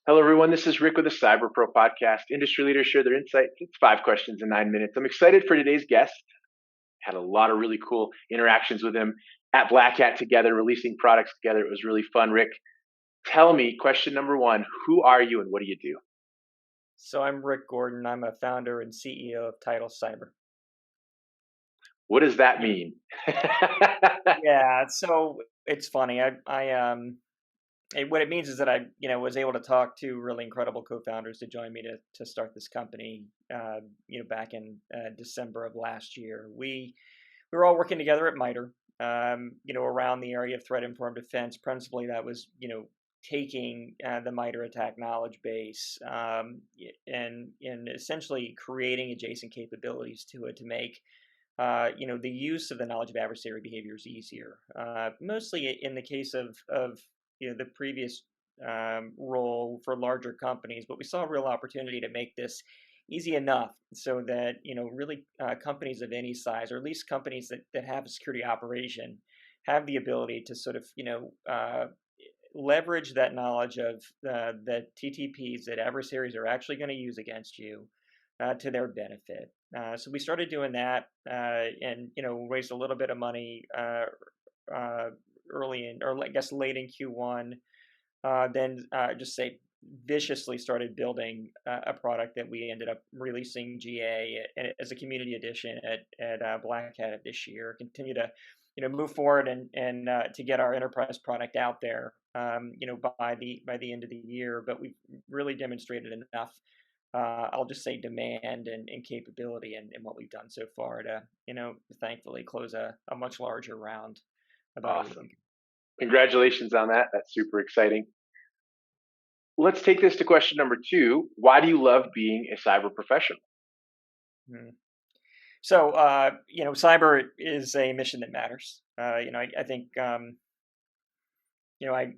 Hello, everyone. This is Rick with the Cyber Pro podcast. Industry leaders share their insights. It's 5 questions in 9 minutes. I'm excited for today's guest. Had a lot of really cool interactions with him at Black Hat together, releasing products together. It was really fun. Rick, tell me, question number one, who are you and what do you do? So I'm Rick Gordon. I'm a founder and CEO of Tidal Cyber. What does that mean? Yeah, so it's funny. What it means is that was able to talk to really incredible co-founders to join me to start this company. Back in December of last year, we were all working together at MITRE. Around the area of threat informed defense. Principally, that was taking the MITRE attack knowledge base and essentially creating adjacent capabilities to it to make the use of the knowledge of adversary behaviors easier. Mostly in the case of the previous role for larger companies, but we saw a real opportunity to make this easy enough so that really companies of any size, or at least companies that have a security operation, have the ability to sort of leverage that knowledge of the TTPs that adversaries are actually going to use against you to their benefit. So we started doing that, and raised a little bit of money early in, or I guess late in Q1. Then just say viciously started building a product that we ended up releasing GA as a community edition at Black Hat this year. Continue to move forward and to get our enterprise product out there by the end of the year. But we've really demonstrated enough, I'll just say, demand and capability in what we've done so far to thankfully close a much larger round about a week ago. Awesome. Congratulations on that. That's super exciting. Let's take this to question number two. Why do you love being a cyber professional? So, cyber is a mission that matters. I think, I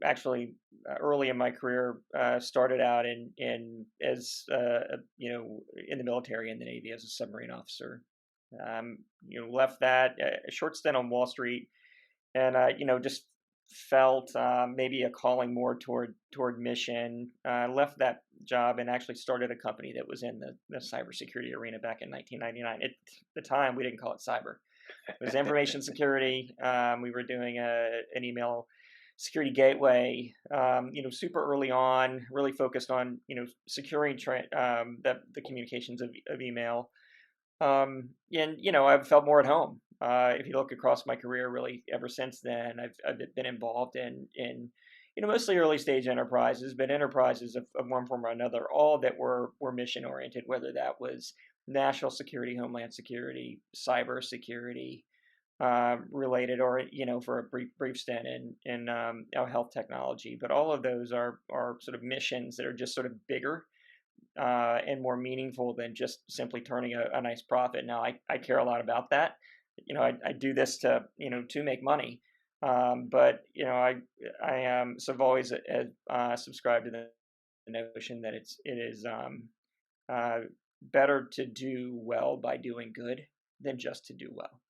actually early in my career started out in the military in the Navy as a submarine officer. Left that a short stint on Wall Street, and just felt maybe a calling more toward mission. Left that job and actually started a company that was in the cybersecurity arena back in 1999. At the time, we didn't call it cyber; it was information security. We were doing an email security gateway. Super early on, really focused on securing the communications of email. And I've felt more at home. If you look across my career, really ever since then, I've been involved in mostly early stage enterprises, but enterprises of one form or another, all that were mission oriented, whether that was national security, homeland security, cyber security related, or for a brief stint in health technology. But all of those are sort of missions that are just sort of bigger and more meaningful than just simply turning a nice profit. Now, I care a lot about that. I do this to make money, but I sort of always subscribe to the notion that it is better to do well by doing good than just to do well.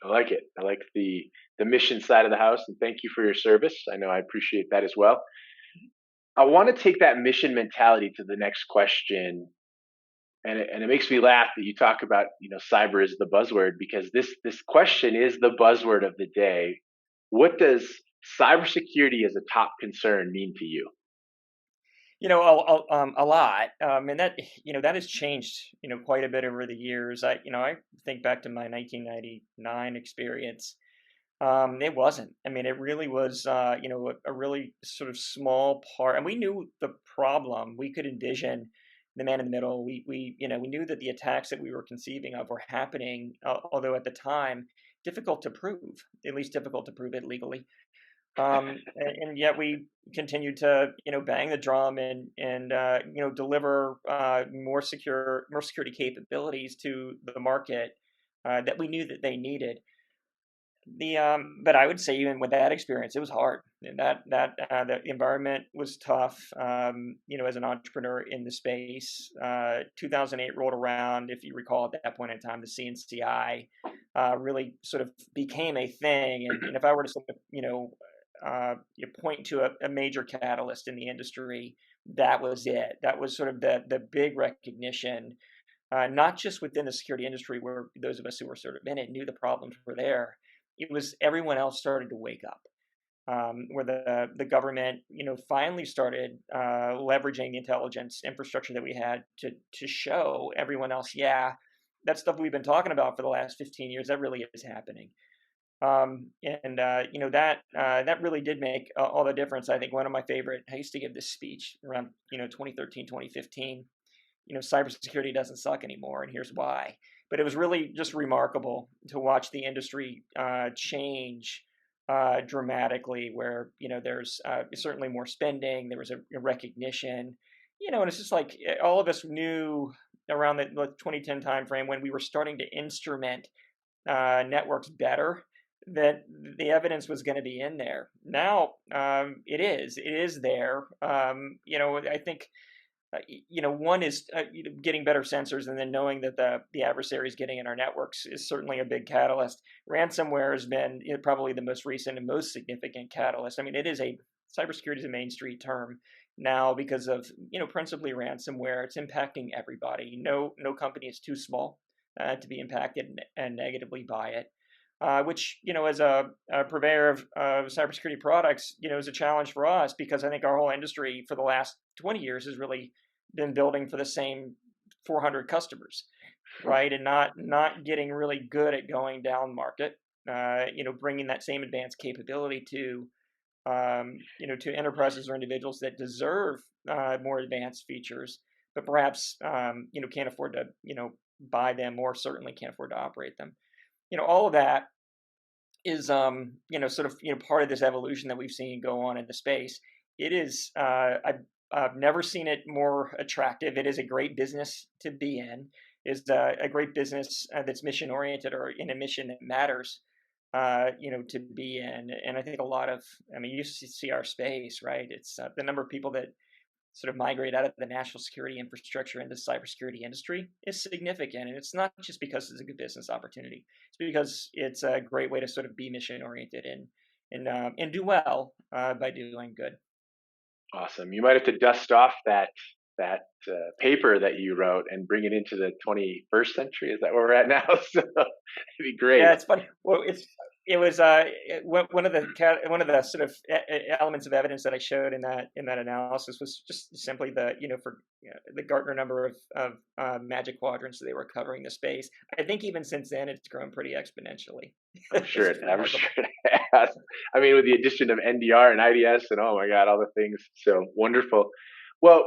I like it. I like the mission side of the house, and thank you for your service. I know I appreciate that as well. I want to take that mission mentality to the next question, and it makes me laugh that you talk about cyber is the buzzword, because this question is the buzzword of the day. What does cybersecurity as a top concern mean to you? A lot, and that has changed quite a bit over the years. I think back to my 1999 experience. It wasn't. I mean, it really was, a really sort of small part, and we knew the problem. We could envision the man in the middle. We knew that the attacks that we were conceiving of were happening, although at the time difficult to prove, at least difficult to prove it legally. And yet we continued to, bang the drum and deliver more security capabilities to the market that we knew that they needed. But I would say even with that experience, it was hard. And the environment was tough. As an entrepreneur in the space, 2008 rolled around. If you recall, at that point in time, the CNCI really sort of became a thing. And if I were to sort of you point to a major catalyst in the industry, that was it. That was sort of the big recognition, not just within the security industry, where those of us who were sort of in it knew the problems were there. It was everyone else started to wake up, where the government, finally started leveraging the intelligence infrastructure that we had to show everyone else, yeah, that stuff we've been talking about for the last 15 years, that really is happening. That really did make all the difference. I think one of my favorite, I used to give this speech around 2013, 2015. Cybersecurity doesn't suck anymore, and here's why. But it was really just remarkable to watch the industry change dramatically, where there's certainly more spending. There was a recognition, and it's just like all of us knew around the 2010 timeframe, when we were starting to instrument networks better, that the evidence was going to be in there. Now it is there. I think one is getting better sensors, and then knowing that the adversary is getting in our networks is certainly a big catalyst. Ransomware has been probably the most recent and most significant catalyst. I mean, cybersecurity is a Main Street term now because of principally ransomware. It's impacting everybody. No company is too small to be impacted and negatively by it. Which, as a purveyor of cybersecurity products, is a challenge for us, because I think our whole industry for the last 20 years has really been building for the same 400 customers, right? And not getting really good at going down market, bringing that same advanced capability to enterprises or individuals that deserve more advanced features, but perhaps, can't afford to, buy them, or certainly can't afford to operate them. All of that is sort of part of this evolution that we've seen go on in the space. It is I've never seen it more attractive. It is a great business to be in. It's a great business that's mission oriented, or in a mission that matters, to be in. And I think you see our space, right? It's the number of people that sort of migrate out of the national security infrastructure into the cybersecurity industry is significant. And it's not just because it's a good business opportunity. It's because it's a great way to sort of be mission oriented and do well by doing good. Awesome. You might have to dust off that paper that you wrote and bring it into the 21st century. Is that where we're at now? So it'd be great. Yeah, it's funny. Well, it was one of the sort of elements of evidence that I showed in that analysis was just simply the Gartner number of Magic Quadrants that they were covering the space. I think even since then it's grown pretty exponentially. I'm sure it has. I mean, with the addition of NDR and IDS and oh my God, all the things. So wonderful. Well,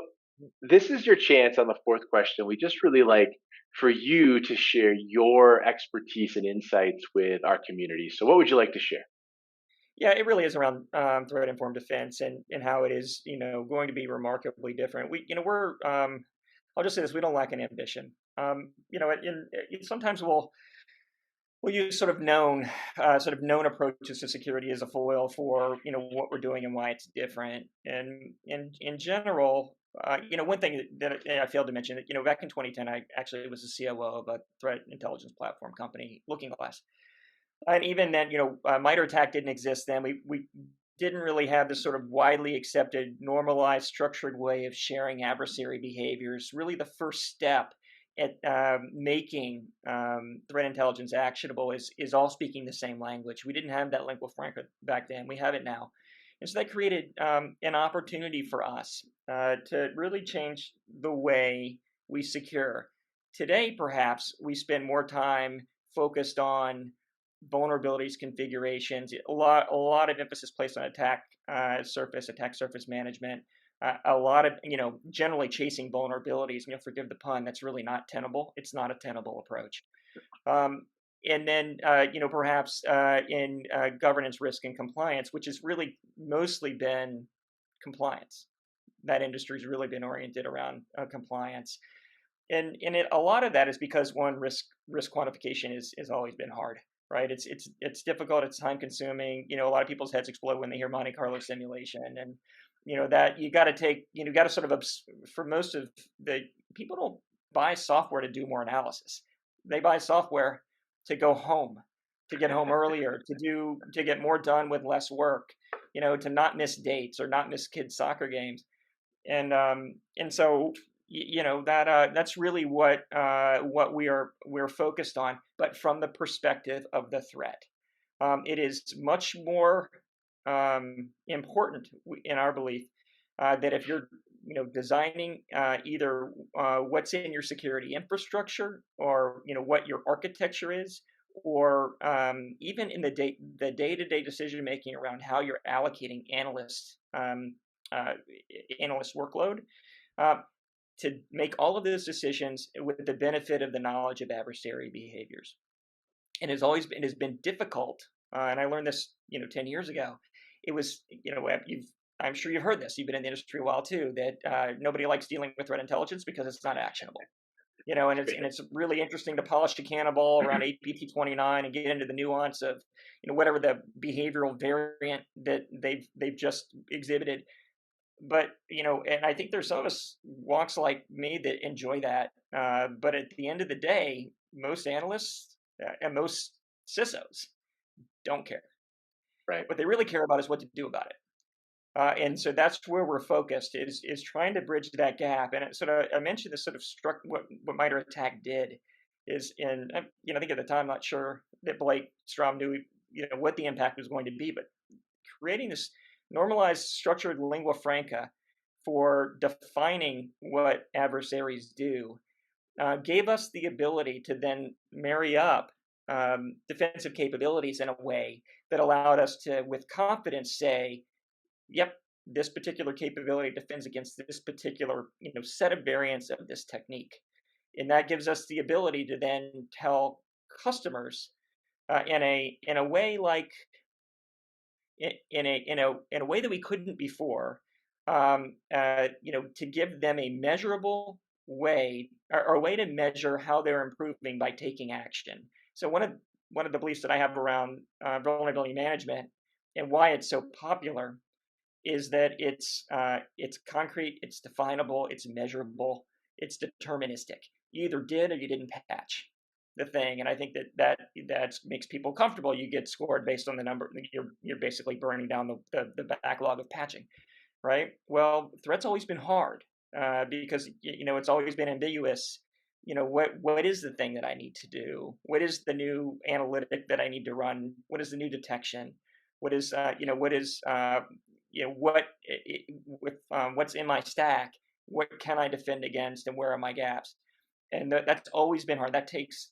this is your chance on the fourth question. We just really like for you to share your expertise and insights with our community. So what would you like to share? Yeah, it really is around threat informed defense and how it is, going to be remarkably different. We're I'll just say this: we don't lack an ambition. Sometimes we'll use sort of known approaches to security as a foil for what we're doing and why it's different. And in general, one thing that I failed to mention, back in 2010, I actually was the COO of a threat intelligence platform company, Looking Glass. And even then, MITRE ATT&CK didn't exist then. We didn't really have this sort of widely accepted, normalized, structured way of sharing adversary behaviors. Really, the first step at making threat intelligence actionable is all speaking the same language. We didn't have that lingua franca back then. We have it now. And so that created an opportunity for us to really change the way we secure. Today, perhaps, we spend more time focused on vulnerabilities, configurations, a lot of emphasis placed on attack surface management, a lot of, generally chasing vulnerabilities. And you'll forgive the pun, that's really not tenable. It's not a tenable approach. And then, perhaps in governance, risk, and compliance, which has really mostly been compliance. That industry's really been oriented around compliance. And a lot of that is because, one, risk quantification has always been hard, right? It's difficult, it's time consuming. A lot of people's heads explode when they hear Monte Carlo simulation. And, that you got to sort of, for most of the people, don't buy software to do more analysis. They buy software to go home, to get home earlier, to get more done with less work. to not miss dates or not miss kids' soccer games. And so that's really what we're focused on, but from the perspective of the threat. It is much more important in our belief that if you're designing either what's in your security infrastructure, or what your architecture is, or even in the day-to-day decision making around how you're allocating uh, analyst workload, uh, to make all of those decisions with the benefit of the knowledge of adversary behaviors. And it has been difficult, and I learned this 10 years ago. It was, I'm sure you've heard this. You've been in the industry a while too. That nobody likes dealing with threat intelligence because it's not actionable. And it's really interesting to polish a cannonball around APT 29 and get into the nuance of whatever the behavioral variant that they've just exhibited. But and I think there's some of us walks like me that enjoy that. But at the end of the day, most analysts and most CISOs don't care. Right. What they really care about is what to do about it. And so that's where we're focused, is trying to bridge that gap. And I mentioned this sort of struck what MITRE ATT&CK did is I think at the time, not sure that Blake Strom knew what the impact was going to be, but creating this normalized structured lingua franca for defining what adversaries do gave us the ability to then marry up defensive capabilities in a way that allowed us to, with confidence, say, yep, this particular capability defends against this particular set of variants of this technique. And that gives us the ability to then tell customers in a way like in a way that we couldn't before, to give them a measurable way, or a way to measure how they're improving by taking action. So one of the beliefs that I have around vulnerability management and why it's so popular is that it's concrete, it's definable, it's measurable, it's deterministic. You either did or you didn't patch the thing, and I think that makes people comfortable. You get scored based on the number. You're basically burning down the backlog of patching, right? Well, threat's always been hard because it's always been ambiguous. What is the thing that I need to do? What is the new analytic that I need to run? What is the new detection? What is what's in my stack? What can I defend against, and where are my gaps? And that's always been hard. That takes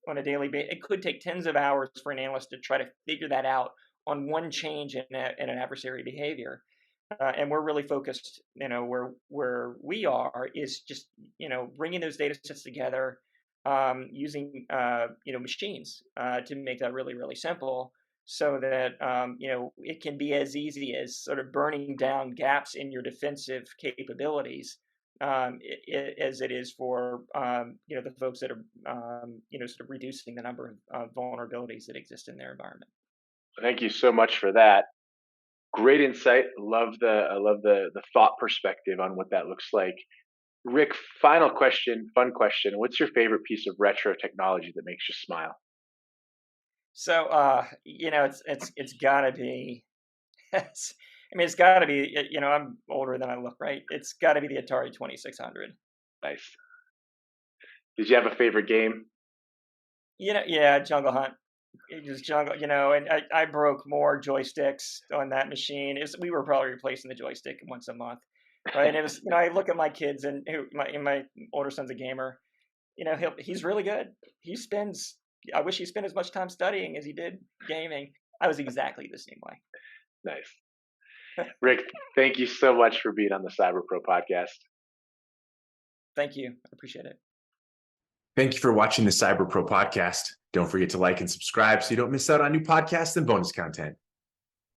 on a daily basis. It could take tens of hours for an analyst to try to figure that out on one change in an adversary behavior. And we're really focused, where we are is just, bringing those data sets together, using, machines to make that really, really simple, so that, it can be as easy as sort of burning down gaps in your defensive capabilities, as it is for, the folks that are, sort of reducing the number of vulnerabilities that exist in their environment. Thank you so much for that. Great insight. I love the thought perspective on what that looks like. Rick, final question, fun question. What's your favorite piece of retro technology that makes you smile? So, it's gotta be. It's gotta be. I'm older than I look, right? It's gotta be the Atari 2600. Nice. Did you have a favorite game? Yeah, Jungle Hunt. It was Jungle, and I broke more joysticks on that machine. We were probably replacing the joystick once a month, right? And it was, I look at my kids, and my older son's a gamer. He's really good. I wish he spent as much time studying as he did gaming. I was exactly the same way. Nice. Rick, thank you so much for being on the Cyber Pro podcast. Thank you. I appreciate it. Thank you for watching the Cyber Pro podcast. Don't forget to like and subscribe so you don't miss out on new podcasts and bonus content.